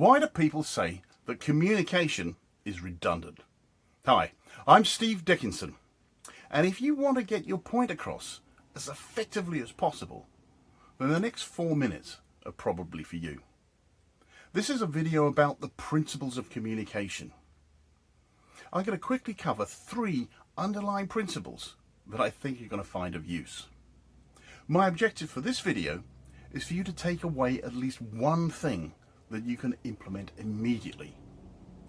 Why do people say that communication is redundant? Hi, I'm Steve Dickinson, and if you want to get your point across as effectively as possible, then the next 4 minutes are probably for you. This is a video about the principles of communication. I'm going to quickly cover 3 underlying principles that I think you're going to find of use. My objective for this video is for you to take away at least one thing that you can implement immediately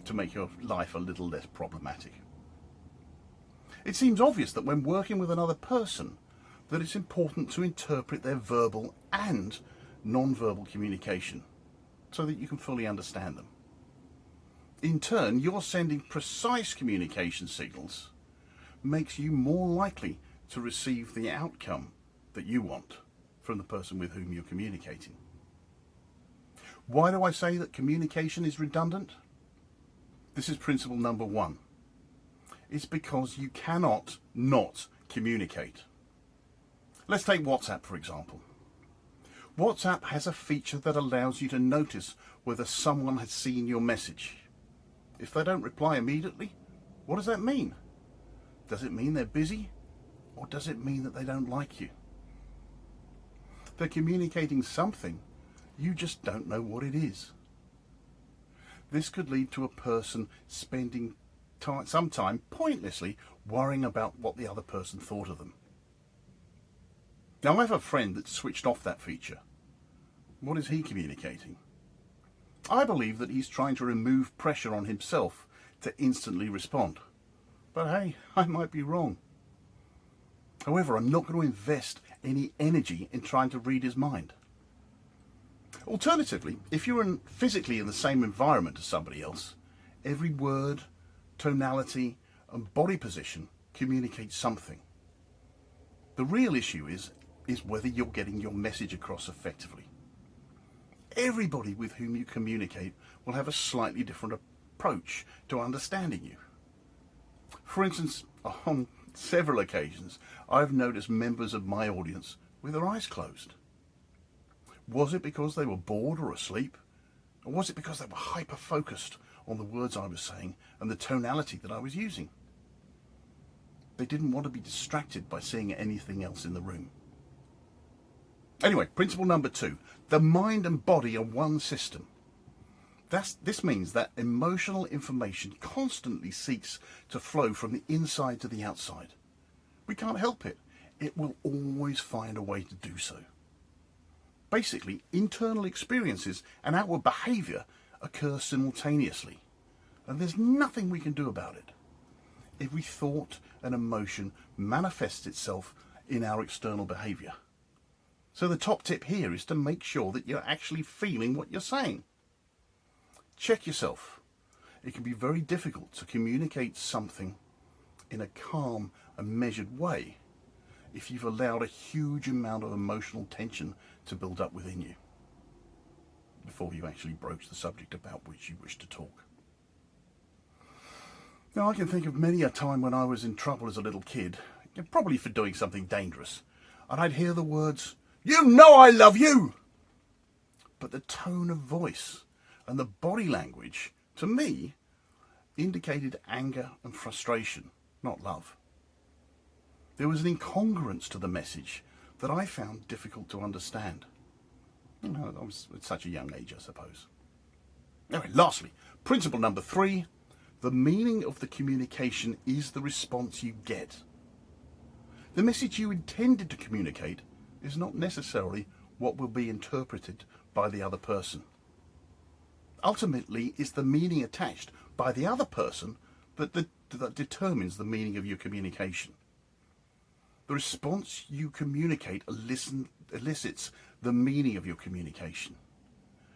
to make your life a little less problematic. It seems obvious that when working with another person, that it's important to interpret their verbal and non-verbal communication so that you can fully understand them. In turn, you're sending precise communication signals makes you more likely to receive the outcome that you want from the person with whom you're communicating. Why do I say that communication is redundant? This is principle number 1. It's because you cannot not communicate. Let's take WhatsApp for example. WhatsApp has a feature that allows you to notice whether someone has seen your message. If they don't reply immediately, what does that mean? Does it mean they're busy, or does it mean that they don't like you? They're communicating something, you just don't know what it is. This could lead to a person spending some time pointlessly worrying about what the other person thought of them. Now, I have a friend that switched off that feature. What is he communicating? I believe that he's trying to remove pressure on himself to instantly respond. But hey, I might be wrong. However, I'm not going to invest any energy in trying to read his mind. Alternatively, if you're physically in the same environment as somebody else, every word, tonality and body position communicates something. The real issue is whether you're getting your message across effectively. Everybody with whom you communicate will have a slightly different approach to understanding you. For instance, on several occasions, I've noticed members of my audience with their eyes closed. Was it because they were bored or asleep? Or was it because they were hyper-focused on the words I was saying and the tonality that I was using? They didn't want to be distracted by seeing anything else in the room. Anyway, principle number 2. The mind and body are one system. This means that emotional information constantly seeks to flow from the inside to the outside. We can't help it. It will always find a way to do so. Basically, internal experiences and outward behaviour occur simultaneously, and there's nothing we can do about it. Every thought and emotion manifests itself in our external behaviour. So the top tip here is to make sure that you're actually feeling what you're saying. Check yourself. It can be very difficult to communicate something in a calm and measured way if you've allowed a huge amount of emotional tension to build up within you before you actually broach the subject about which you wish to talk. Now, I can think of many a time when I was in trouble as a little kid, probably for doing something dangerous, and I'd hear the words, "You know I love you!" But the tone of voice and the body language, to me, indicated anger and frustration, not love. There was an incongruence to the message that I found difficult to understand. I was at such a young age, I suppose. Anyway, lastly, principle number 3, the meaning of the communication is the response you get. The message you intended to communicate is not necessarily what will be interpreted by the other person. Ultimately, it's the meaning attached by the other person that determines the meaning of your communication. The response you communicate elicits the meaning of your communication.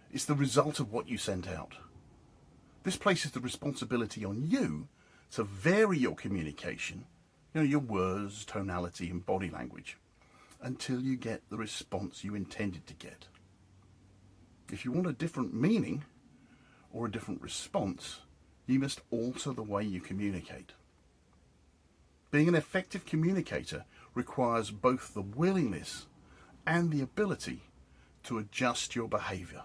It's the result of what you sent out. This places the responsibility on you to vary your communication, your words, tonality and body language, until you get the response you intended to get. If you want a different meaning or a different response, you must alter the way you communicate. Being an effective communicator requires both the willingness and the ability to adjust your behaviour.